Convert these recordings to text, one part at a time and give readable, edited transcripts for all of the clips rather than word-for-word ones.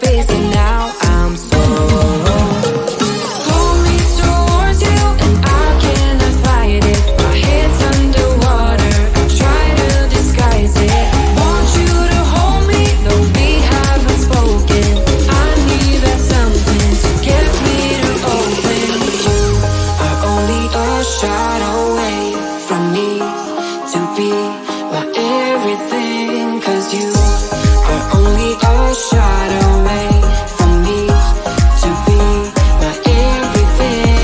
space and now I'm so pull me towards you and I cannot fight it. My head's underwater, I try to disguise it. Want you to hold me, though we haven't spoken. I need that something to get me to open. You are only a shot away from me to be my everything, 'cause you are only a shot away from me to be my everything.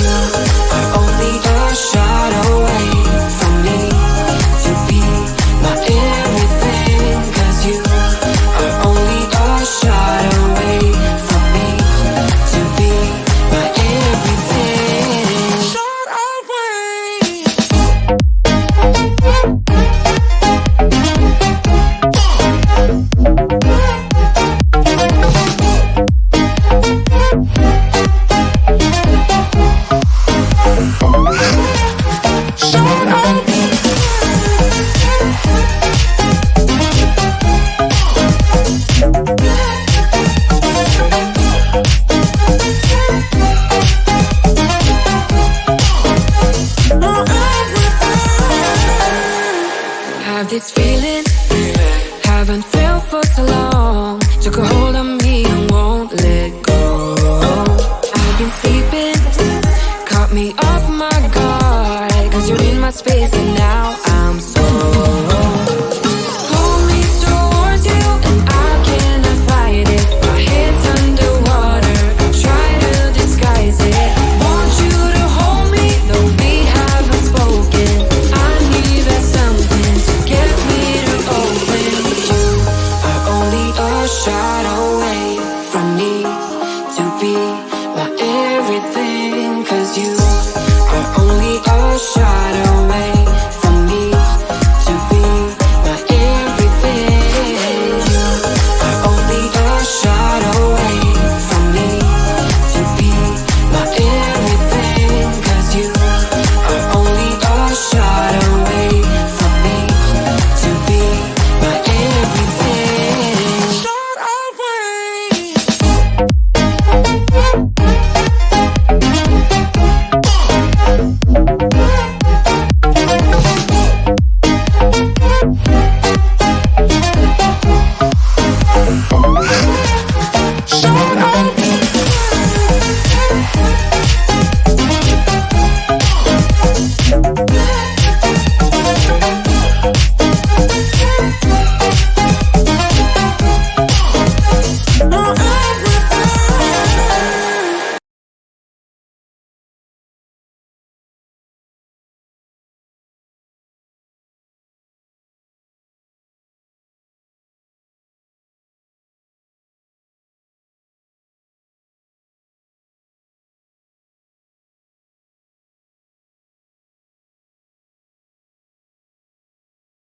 You are only a shot away from me to be my everything, 'cause you are only a shot away from me to be my everything. Shot away. Have this feeling, haven't felt for so long. Took a hold of me and won't let go. I've been sleeping, caught me off my guard, 'cause you're in my space and now I'm so pull me towards you and I cannot fight it. My head's underwater, I try to disguise it. Want you to hold me, though we haven't spoken. I need that something to get me to open. You are only a shot away from me to be my everything, 'cause you